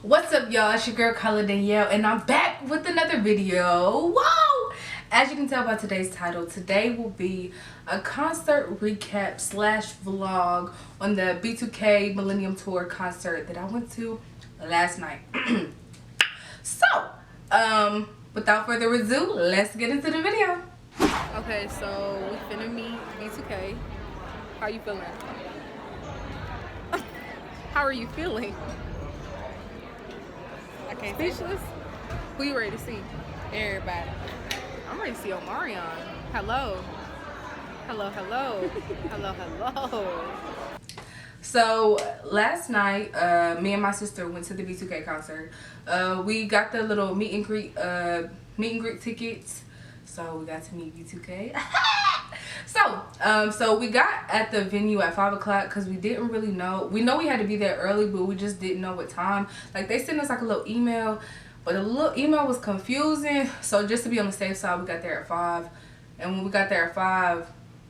What's up, y'all? It's your girl Kyla Danielle, and I'm back with another video. Whoa! As you can tell by today's title, today will be a concert recap slash vlog on the B2K Millenium tour concert that I went to last night. So, without further ado, let's get into the video. Okay, so we finna meet B2K. How you feeling? How are you feeling? I can't. Speechless? Who you ready to see? Everybody. I'm ready to see Omarion. Hello. Hello, hello. Hello, hello. So last night, me and my sister went to the B2K concert. We got the little meet and greet tickets. So we got to meet B2K. So we got at the venue at 5 o'clock because we didn't really know. We know we had to be there early, but we just didn't know what time. Like, they sent us like a little email, but the little email was confusing. So just to be on the safe side, we got there at 5. And when we got there at 5,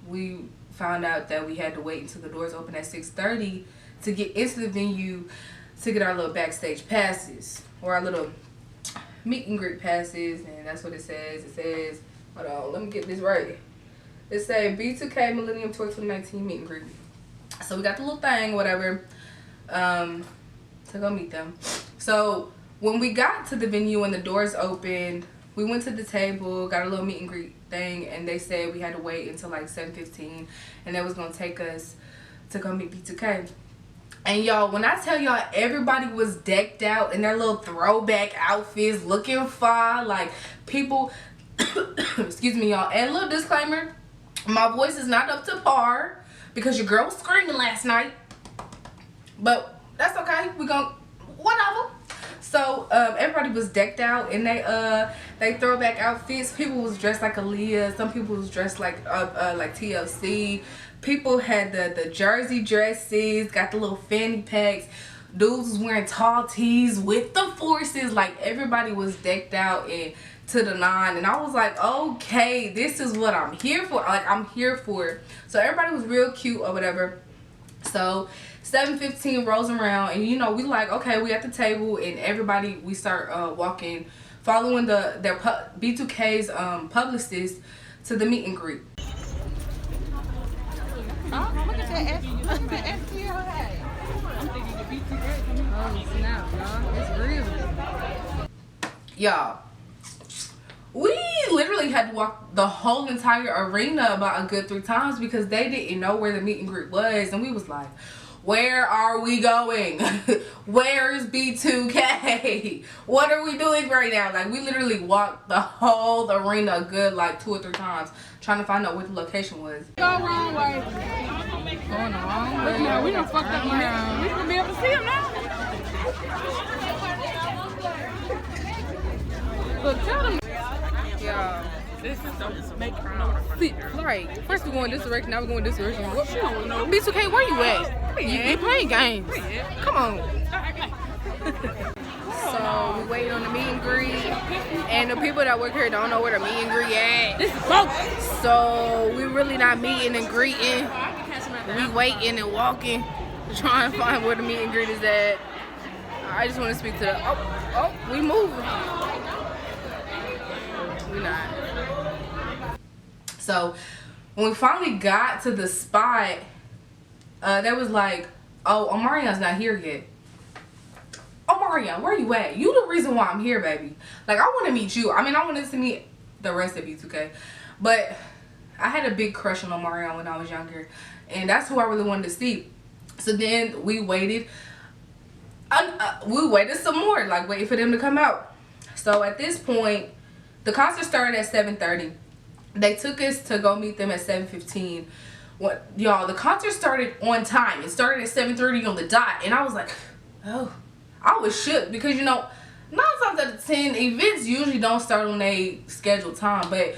we found out that we had to wait until the doors open at 6:30 to get into the venue to get our little backstage passes, or our little meet and greet passes. And that's what it says. It says, hold on, let me get this right. It said B2K Millenium Tour 2019 meet and greet. So we got the little thing, whatever, to go meet them. So when we got to the venue and the doors opened, we went to the table, got a little meet and greet thing, and they said we had to wait until like 7:15, and that was gonna take us to go meet B2K. And y'all, when I tell y'all, everybody was decked out in their little throwback outfits, looking fine. Like, people, excuse me, y'all. And a little disclaimer, my voice is not up to par because your girl was screaming last night. But that's okay. We gon' whatever. So everybody was decked out in they throwback outfits. People was dressed like Aaliyah. Some people was dressed like TLC. People had the jersey dresses, got the little fanny packs. Dudes was wearing tall tees with the forces. Like, everybody was decked out and to the nine, and I was like, okay, this is what I'm here for. Like, I'm here for it. So everybody was real cute or whatever. So 7:15 rolls around, and you know, we like, okay, we at the table, and everybody, we start walking, following their B2K's publicist to the meet and greet. Oh, look at that STL hat. I'm thinking the B2K. Oh snap, y'all, it's real. Y'all, we literally had to walk the whole entire arena about a good 3 times because they didn't know where the meet and greet was, and we was like, where are we going? Where's B2K? What are we doing right now? Like, we literally walked the whole arena a good like 2 or 3 times trying to find out what the location was. Go wrong way. Going the wrong way. No, we done fucked up my house. We gonna be able to see him now. Look, tell them. Yeah. This is so make Right. First we going this direction, now we going this direction. What? B2K, where you at? You playing games. Come on. So we waited on the meet and greet, and the people that work here don't know where the meet and greet at. This is close. So we really not meeting and greeting. We waiting and walking to try and find where the meet and greet is at. I just want to speak to the we moving. We not. So when we finally got to the spot, they was like, oh, Omarion's not here yet. Omarion, where you at? You the reason why I'm here, baby. Like, I want to meet you. I mean, I wanted to meet the rest of B2K, but I had a big crush on Omarion when I was younger, and that's who I really wanted to see. So then we waited. We waited some more, like, waiting for them to come out. So at this point, the concert started at 7:30. They took us to go meet them at 7:15. What, y'all, the concert started on time. It started at 7:30 on the dot, and I was like, oh, I was shook because, you know, 9 times out of 10, events usually don't start on a scheduled time, but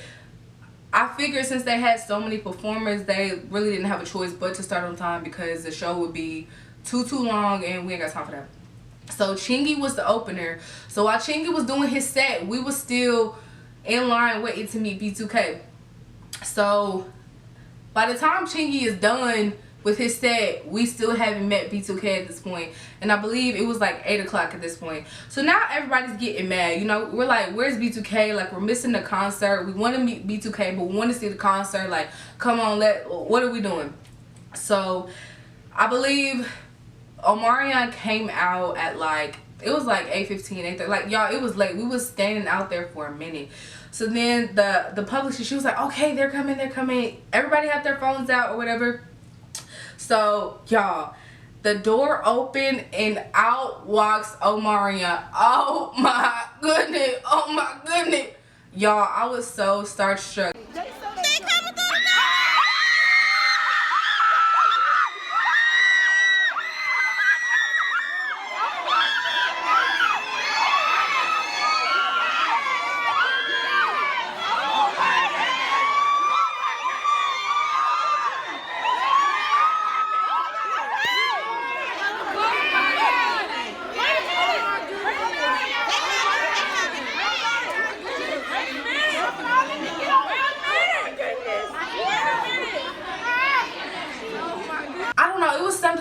I figured since they had so many performers, they really didn't have a choice but to start on time because the show would be too long, and we ain't got time for that. So Chingy was the opener. So while Chingy was doing his set, we was still in line waiting to meet B2K. So by the time Chingy is done with his set, we still haven't met B2K at this point. And I believe it was like 8 o'clock at this point. So now everybody's getting mad. You know, we're like, where's B2K? Like, we're missing the concert. We want to meet B2K, but we want to see the concert. Like, come on, what are we doing? So I believe Omarion came out at like, it was like 8:15, 8:30. Like, y'all, it was late. We was standing out there for a minute. So then the publisher, she was like, okay, they're coming, they're coming. Everybody have their phones out or whatever. So, y'all, the door opened and out walks Omarion. Oh my goodness. Oh my goodness. Y'all, I was so starstruck.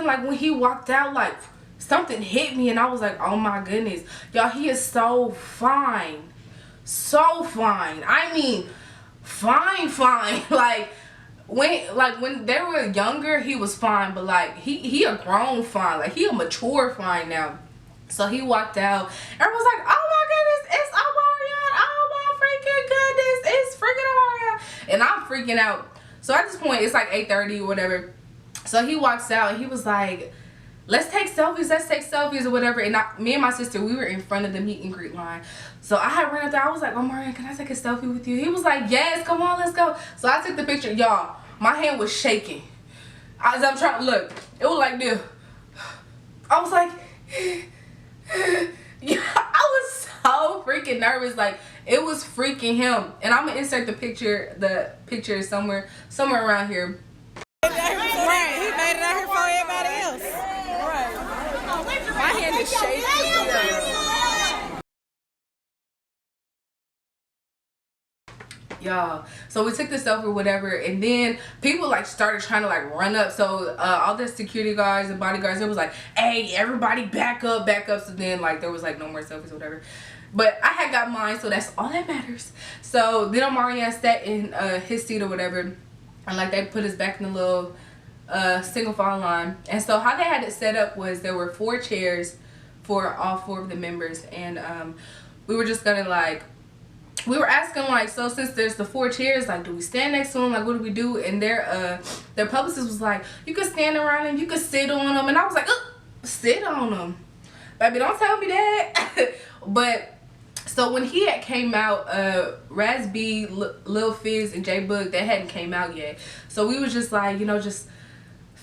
Like when he walked out, like something hit me and I was like, oh my goodness, y'all, he is so fine, so fine. I mean, fine. Like when they were younger, he was fine, but like he a grown fine, like he a mature fine now. So he walked out, everyone's like, oh my goodness, it's Omarion, oh my freaking goodness, it's freaking Omarion, and I'm freaking out. So at this point, it's like 8:30 or whatever. So he walks out and he was like, let's take selfies or whatever. And me and my sister, we were in front of the meet and greet line. So I had ran up there. I was like, Omarion, can I take a selfie with you? He was like, yes, come on, let's go. So I took the picture. Y'all, my hand was shaking. As I'm trying to look, it was like this. I was like, yeah, I was so freaking nervous. Like, it was freaking him. And I'm going to insert the picture somewhere around here. Right, he made it out here for everybody else. Right. My hand is shaking. Y'all, so we took the selfie or whatever, and then people like started trying to like run up. So all the security guards and bodyguards, it was like, hey, everybody back up. So then like there was like no more selfies or whatever. But I had got mine, so that's all that matters. So then Omarion sat in his seat or whatever, and like they put us back in the little single file line. And so how they had it set up was there were 4 chairs for all 4 of the members, and we were just gonna like, we were asking like, so since there's the 4 chairs, like, do we stand next to them? Like, what do we do? And their publicist was like, you could stand around them, you could sit on them. And I was like, sit on them, baby, don't tell me that. But so when he had came out, Raz B, Lil Fizz, and J Boog, they hadn't came out yet. So we was just like, you know, just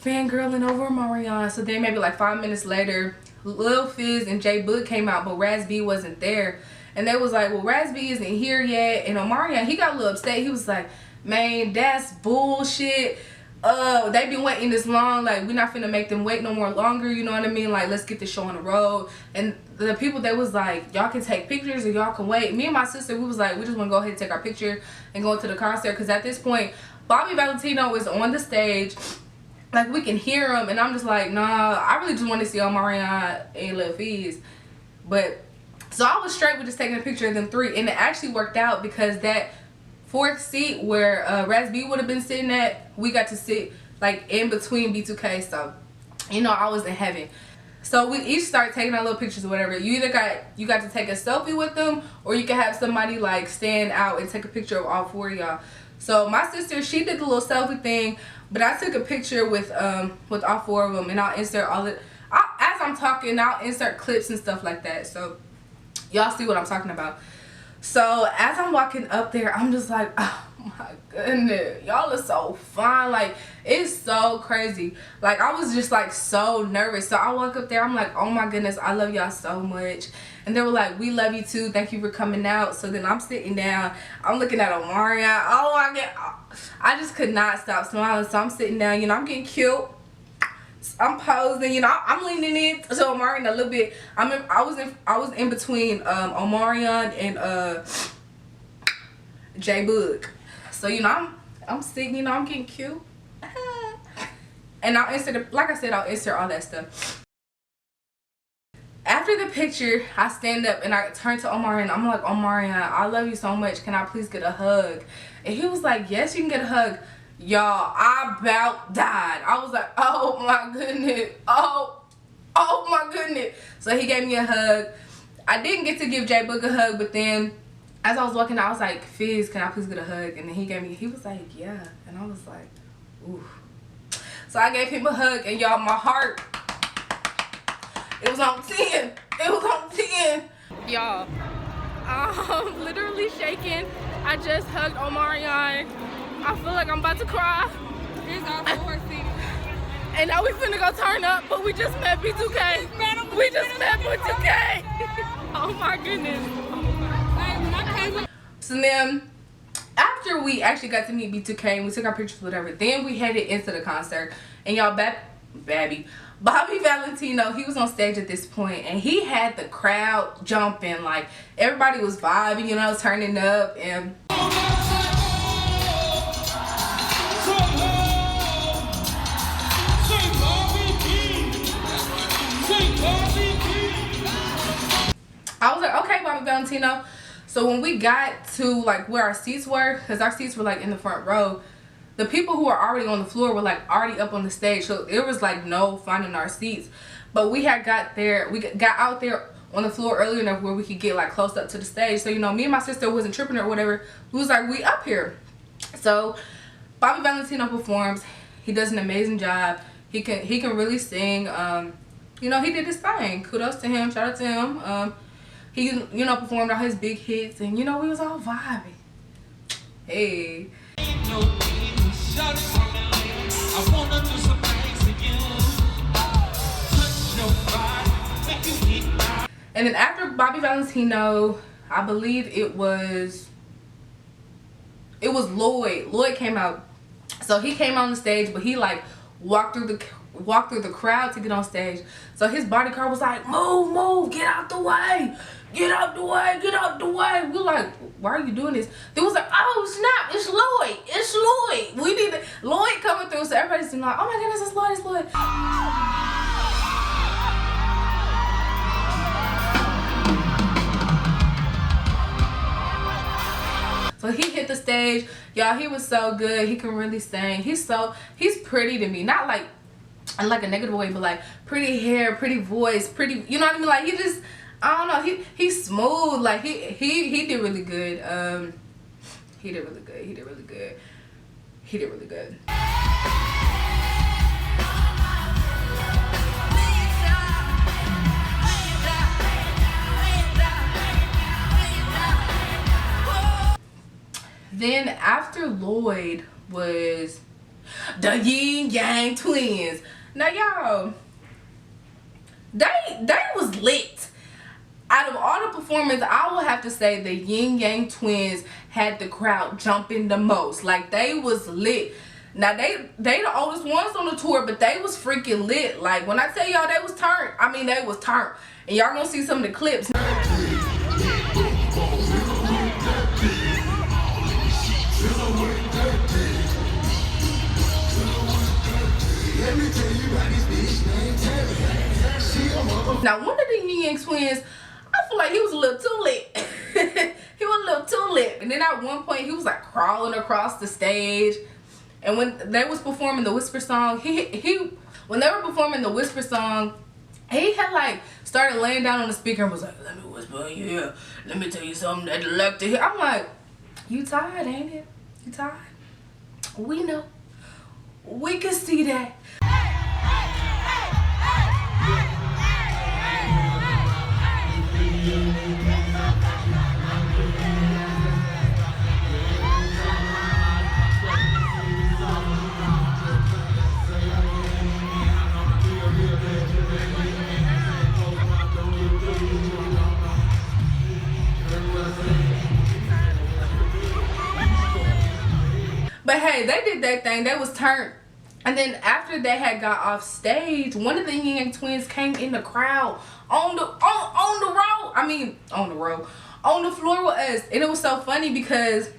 fangirling over Omarion. So then maybe like 5 minutes later, Lil Fizz and J Boog came out, but Raz B wasn't there. And they was like, well, Raz B isn't here yet. And Omarion, he got a little upset. He was like, man, that's bullshit. They've been waiting this long. Like, we're not finna make them wait no more longer. You know what I mean? Like, let's get the show on the road. And the people that was like, y'all can take pictures or y'all can wait. Me and my sister, we was like, we just want to go ahead and take our picture and go into the concert. Because at this point, Bobby Valentino is on the stage. Like, we can hear him. And I'm just like, nah, I really just want to see Omarion and Lil Fizz. But so I was straight with just taking a picture of them 3, and it actually worked out because that 4th seat where Raz B would have been sitting at, we got to sit like in between B2K. So, you know, I was in heaven. So we each started taking our little pictures or whatever. You got to take a selfie with them, or you could have somebody like stand out and take a picture of all 4 of y'all. So my sister, she did the little selfie thing, but I took a picture with all 4 of them, and I'll insert all it. As I'm talking, I'll insert clips and stuff like that. So y'all see what I'm talking about. So as I'm walking up there, I'm just like, oh my goodness, y'all are so fine. Like, it's so crazy. Like, I was just like so nervous. So I walk up there, I'm like, oh my goodness, I love y'all so much. And they were like, we love you too, thank you for coming out. So then I'm sitting down, I'm looking at Omarion. Oh my god, I just could not stop smiling. So I'm sitting down, you know, I'm getting cute, I'm posing, you know, I'm leaning in to Omarion a little bit. I was in between Omarion and J Boog. So, you know, I'm sitting, you know, I'm getting cute. And I'll insert, like I said, I'll insert all that stuff. After the picture, I stand up and I turn to Omarion. I'm like, Omarion, I love you so much. Can I please get a hug? And he was like, yes, you can get a hug. Y'all, I about died. I was like, oh my goodness. Oh my goodness. So he gave me a hug. I didn't get to give J Book a hug, but then as I was walking out, I was like, Fizz, can I please get a hug? And then he was like, yeah. And I was like, ooh. So I gave him a hug, and y'all, my heart, it was on 10. It was on 10. Y'all, I'm literally shaking. I just hugged Omarion. I feel like I'm about to cry. Here's our floor seat. And now we finna go turn up, but we just met B2K. We just met B2K. Oh my goodness. So then, after we actually got to meet B2K and we took our pictures, whatever, then we headed into the concert. And y'all, Bobby Valentino, he was on stage at this point, and he had the crowd jumping. Like, everybody was vibing, you know, turning up. And I was like, okay, Bobby Valentino. So when we got to like where our seats were, because our seats were like in the front row, the people who were already on the floor were like already up on the stage. So it was like no finding our seats. But we had got there, we got out there on the floor early enough where we could get like close up to the stage. So, you know, me and my sister wasn't tripping or whatever. We was like, we up here. So Bobby Valentino performs. He does an amazing job. He can really sing. You know, he did his thing. Kudos to him. Shout out to him. He, you know, performed all his big hits, and you know, we was all vibing. Hey. And then after Bobby Valentino, I believe it was Lloyd. Lloyd came out. So he came on the stage, but he like walked through the crowd to get on stage. So his bodyguard was like, move, get out the way. Get out the way, get out the way. We're like, why are you doing this? They was like, oh snap, it's Lloyd. It's Lloyd. We need Lloyd coming through. So everybody's been like, oh my goodness, it's Lloyd, it's Lloyd. So he hit the stage. Y'all, he was so good. He can really sing. He's pretty to me. Not like in like a negative way, but like pretty hair, pretty voice, pretty, you know what I mean? Like he just, I don't know, he's smooth. Like he did really good. He did really good. He did really good. He did really good. Then after Lloyd was the Yin Yang Twins. Now y'all, they was lit. Out of all the performers, I will have to say the Yin Yang Twins had the crowd jumping the most. Like, they was lit. Now they the oldest ones on the tour, but they was freaking lit. Like, when I tell y'all they was turned, I mean they was turned. And y'all gonna see some of the clips. Now, one of the Yin Yang Twins, I feel like he was a little too lit. He was a little too lit. And then at one point, he was like crawling across the stage. And when they was performing the Whisper song, when they were performing the Whisper song, he had like started laying down on the speaker and was like, let me whisper in your ear. Let me tell you something that you like to hear. I'm like, you tired, ain't it? You tired? We know. We can see that. But hey, they did their thing. They was turned. And then after they had got off stage, one of the Yin Yang Twins came in the crowd on the floor with us. And it was so funny because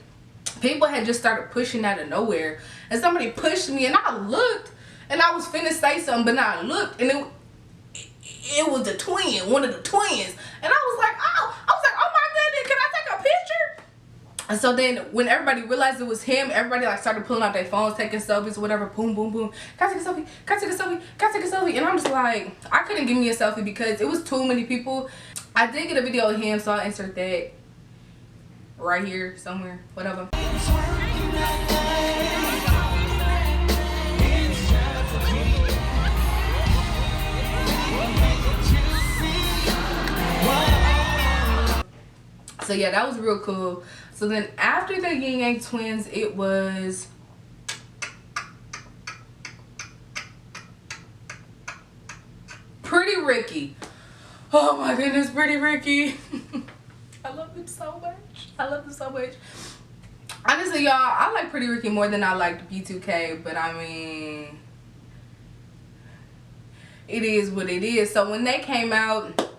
people had just started pushing out of nowhere. And somebody pushed me and I looked And I was finna say something, but now I looked, and it was the twin, one of the twins. And I was like, oh my goodness, can I take a picture? And so then when everybody realized it was him, everybody like started pulling out their phones, taking selfies or whatever. Boom, boom, boom. Can I take a selfie? Can I take a selfie? Can I take a selfie? And I'm just like, I couldn't give me a selfie because it was too many people. I did get a video of him, so I'll insert that right here somewhere, whatever. So yeah, that was real cool. So then after the Yin Yang Twins, it was Pretty Ricky. Oh my goodness, Pretty Ricky. I love him so much. I love him so much. Honestly, y'all, I like Pretty Ricky more than I liked B2K, but I mean, it is what it is. So when they came out,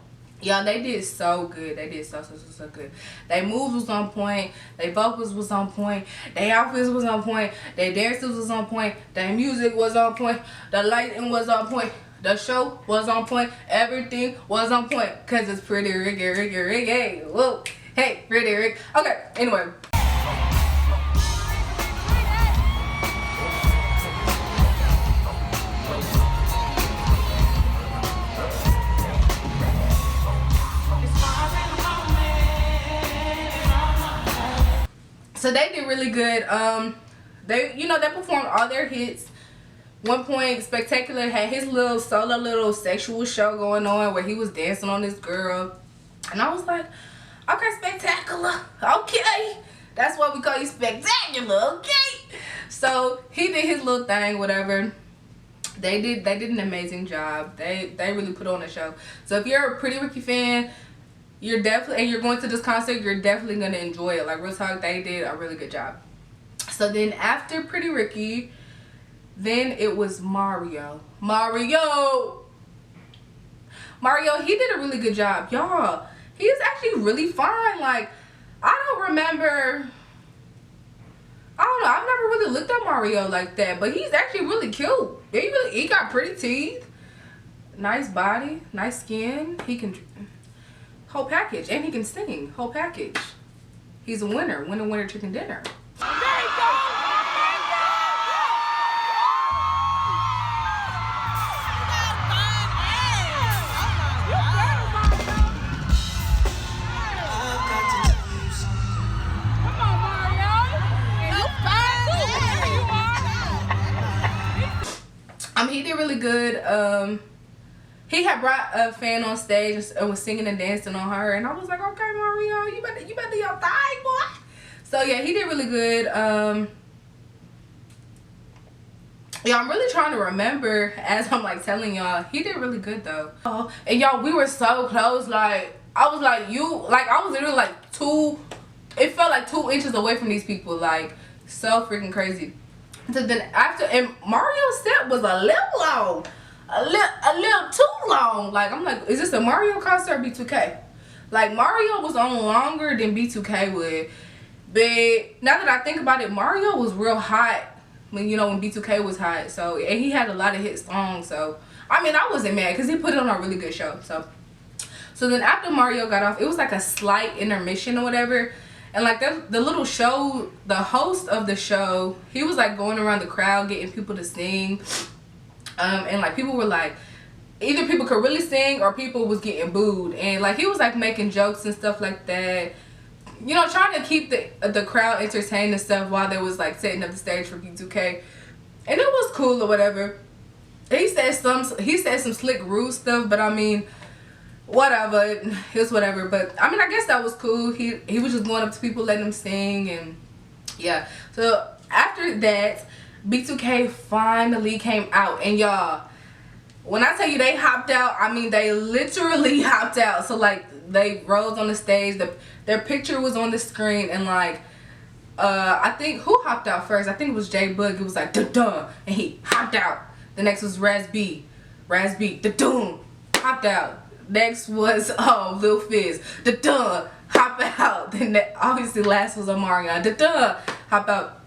y'all, they did so good. They did so good. Their moves was on point. Their vocals was on point. Their outfits was on point. Their dances was on point. Their music was on point. The lighting was on point. The show was on point. Everything was on point. Because it's Pretty Ricky. Whoa. Hey, Pretty Ricky. Okay, anyway. So they did really good. They performed all their hits. One point, Spectacular had his little solo sexual show going on where he was dancing on this girl. And I was like, okay, Spectacular, okay. That's why we call you Spectacular, okay. So he did his little thing, whatever. They did an amazing job. They really put on a show. So if you're a Pretty Ricky fan, you're going to this concert, you're definitely gonna enjoy it. Like real talk, they did a really good job. So then after Pretty Ricky, then it was Mario, he did a really good job, y'all. He is actually really fine. Like, I don't know, I've never really looked at Mario like that, but he's actually really cute. He got pretty teeth, nice body, nice skin. He can whole package, and he can sing, whole package. He's a winner, winner chicken dinner. He did really good. He had brought a fan on stage and was singing and dancing on her, and I was like, okay, Mario, you better do your thing, boy. So yeah, he did really good. Yeah, I'm really trying to remember as I'm like telling y'all. He did really good though. Oh, and y'all, we were so close. Like, I was like, I was literally like it felt like 2 inches away from these people. Like, so freaking crazy. So then and Mario's set was a little long. A little too long. Like, I'm like, is this a Mario concert or B2K? Like, Mario was on longer than B2K would. But now that I think about it, Mario was real hot when B2K was hot. So, and he had a lot of hit songs. So, I mean, I wasn't mad because he put on a really good show. So then after Mario got off, it was like a slight intermission or whatever. And like the little show, the host of the show, he was like going around the crowd getting people to sing. And like people were like, either people could really sing or people was getting booed. And like he was like making jokes and stuff like that. Trying to keep the crowd entertained and stuff while they was like setting up the stage for B2K. And it was cool or whatever. He said some slick rude stuff, but I mean, whatever, it's whatever. But I mean, I guess that was cool. He was just going up to people, letting them sing, and yeah. So after that, B2K finally came out, and y'all, when I tell you they hopped out, I mean they literally hopped out. So like they rose on the stage, their picture was on the screen, and like I think who hopped out first? I think it was J Boog. It was like da-dun, and he hopped out. The next was Raz B, da-dun, hopped out. Next was Lil Fizz, da-dun, hop out. Then obviously last was Omarion, da-dun, hop out.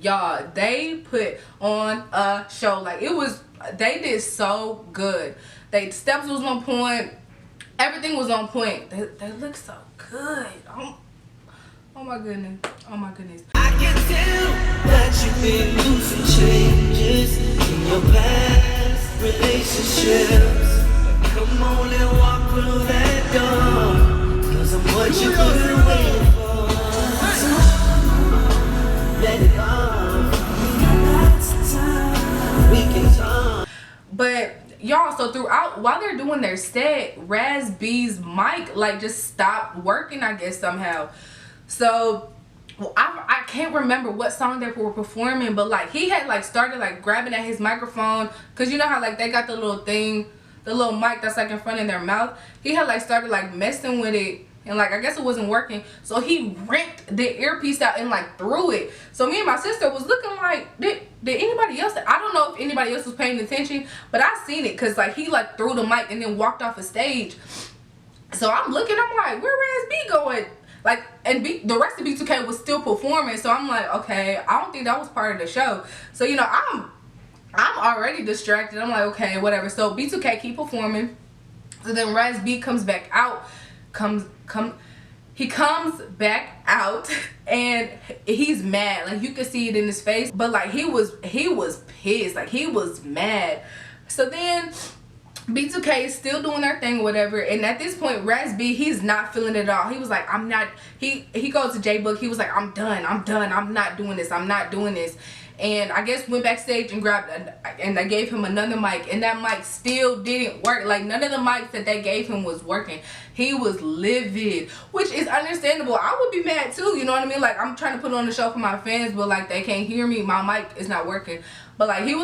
y'all, they put on a show. Like, it was, they did so good. They steps was on point. Everything was on point. They look so good. Oh my goodness. Oh my goodness. I can tell that you've been losing changes in your past relationships. Come on and walk through that door, 'cause I'm what you've been waiting for. Let it go. We can talk. But y'all, so throughout, while they're doing their set, Raz B's mic like just stopped working, I guess, somehow. So I can't remember what song they were performing, but like he had like started like grabbing at his microphone, because you know how like they got the little thing, the little mic that's like in front of their mouth. He had like started like messing with it, and like I guess it wasn't working, so he ripped the earpiece out and like threw it. So me and my sister was looking like, did anybody else, I don't know if anybody else was paying attention, but I seen it, because like he like threw the mic and then walked off the stage. So I'm looking, I'm like, where Raz B going? Like, and the rest of B2K was still performing, so I'm like, okay, I don't think that was part of the show. So you know, I'm already distracted. I'm like, okay, whatever. So B2K keep performing. So then Raz B comes back out, he comes back out, and he's mad. Like, you can see it in his face, but like he was pissed. Like, he was mad. So then B2K is still doing their thing or whatever, and at this point Raz B, he's not feeling it at all. He was like, I'm not, he goes to J Book, he was like, I'm done, I'm not doing this. And I guess went backstage and grabbed, and they gave him another mic, and that mic still didn't work. Like, none of the mics that they gave him was working. He was livid, which is understandable. I would be mad too, you know what I mean? Like, I'm trying to put on the show for my fans, but like they can't hear me, my mic is not working. But like he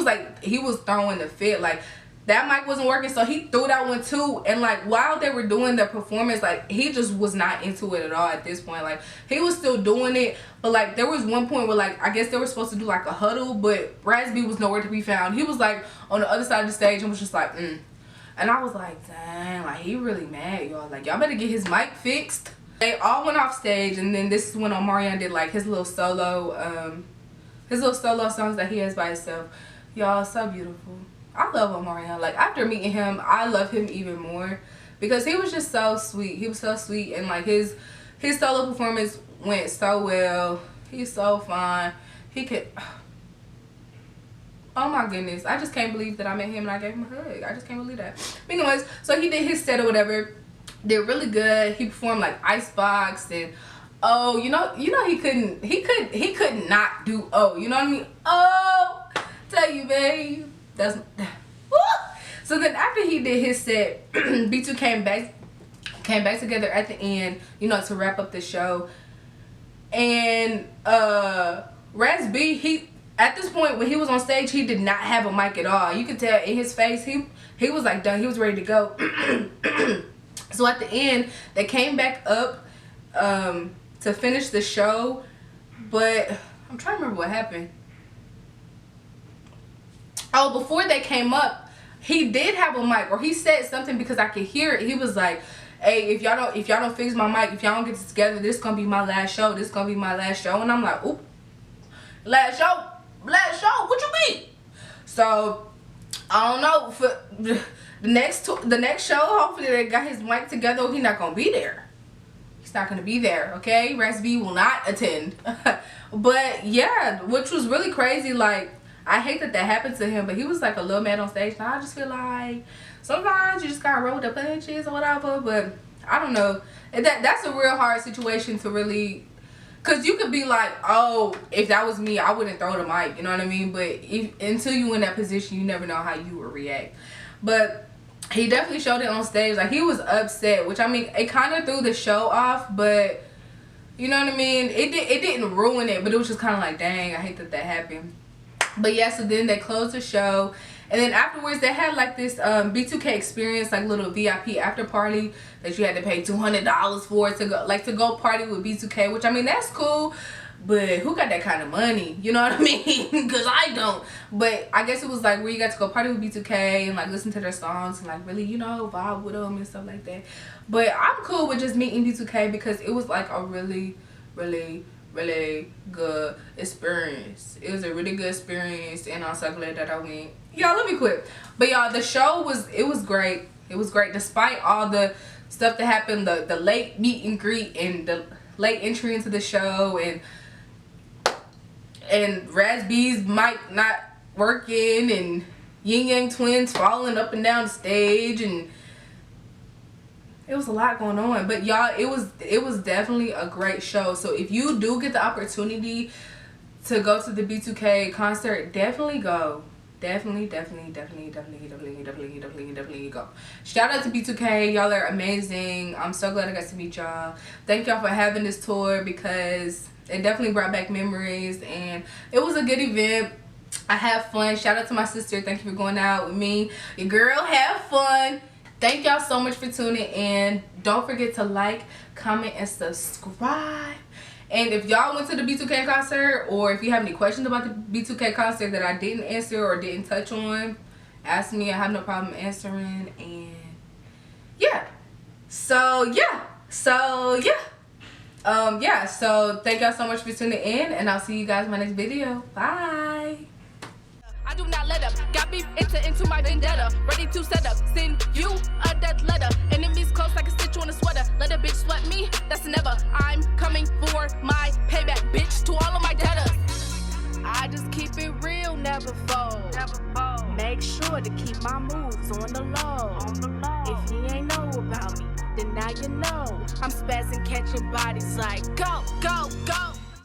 was throwing the fit. Like, that mic wasn't working, so he threw that one too. And like, while they were doing the performance, like, he just was not into it at all at this point. Like, he was still doing it, but like there was one point where like I guess they were supposed to do like a huddle, but Raz B was nowhere to be found. He was like on the other side of the stage and was just like and I was like, dang, like he really mad, y'all. Like, y'all better get his mic fixed. They all went off stage, and then this is when Omarion did like his little solo songs that he has by himself. Y'all, so beautiful. I love Omarion. Like, after meeting him, I love him even more, because he was just so sweet. He was so sweet, and like his solo performance went so well. He's so fine. He could, oh my goodness, I just can't believe that I met him and I gave him a hug. I just can't believe that. But anyways, so he did his set or whatever, did really good. He performed like Icebox, and oh, you know he could not do, oh, you know what I mean? Oh, tell you, babe. That's woo! So then after he did his set, B2 came back together at the end, you know, to wrap up the show. And Raz B, he at this point when he was on stage, he did not have a mic at all. You could tell in his face, he was like done. He was ready to go. So at the end, they came back up to finish the show, but I'm trying to remember what happened. Oh, before they came up, he did have a mic, or he said something, because I could hear it. He was like, hey, if y'all don't fix my mic, if y'all don't get this together, this gonna be my last show. This gonna be my last show. And I'm like, oop, last show, what you mean? So I don't know, for the next show, hopefully they got his mic together. He's not gonna be there. He's not gonna be there, okay? Raz B will not attend. But yeah, which was really crazy. Like, I hate that happened to him, but he was like a little mad on stage. Now I just feel like sometimes you just gotta roll the punches or whatever. But I don't know. That's a real hard situation to really, cause you could be like, oh, if that was me, I wouldn't throw the mic. You know what I mean? But until you in that position, you never know how you would react. But he definitely showed it on stage. Like, he was upset, which I mean, it kind of threw the show off, but you know what I mean? It didn't ruin it, but it was just kind of like, dang, I hate that happened. But yeah, so then they closed the show, and then afterwards they had like this B2K experience, like little VIP after party that you had to pay $200 for to go party with B2K, which I mean, that's cool, but who got that kind of money? You know what I mean? Because I don't. But I guess it was like where you got to go party with B2K and like listen to their songs and like really, you know, vibe with them and stuff like that. But I'm cool with just meeting B2K because it was like a really, really, really good experience. It was a really good experience, and I'm so glad that I went. Y'all, let me quit. But y'all, the show was great. It was great despite all the stuff that happened, the late meet and greet and the late entry into the show, and Raz B's mic not working, and Yin Yang Twins falling up and down the stage, and it was a lot going on. But y'all, it was definitely a great show. So if you do get the opportunity to go to the B2K concert, definitely go. Definitely go. Shout out to B2K. Y'all are amazing. I'm so glad I got to meet y'all. Thank y'all for having this tour, because it definitely brought back memories, and it was a good event. I had fun. Shout out to my sister. Thank you for going out with me. Your girl had fun. Thank y'all so much for tuning in. Don't forget to like, comment, and subscribe. And if y'all went to the B2K concert, or if you have any questions about the B2K concert that I didn't answer or didn't touch on, ask me. I have no problem answering. And yeah. So thank y'all so much for tuning in, and I'll see you guys in my next video. Bye. I do not let up. Got me into my vendetta. Ready to set up. Send you a death letter. Enemies close like a stitch on a sweater. Let a bitch sweat me. That's never. I'm coming for my payback, bitch. To all of my debtors. I just keep it real, never fold. Make sure to keep my moves on the low. If you ain't know about me, then now you know. I'm spazzing, catching bodies like go, go, go.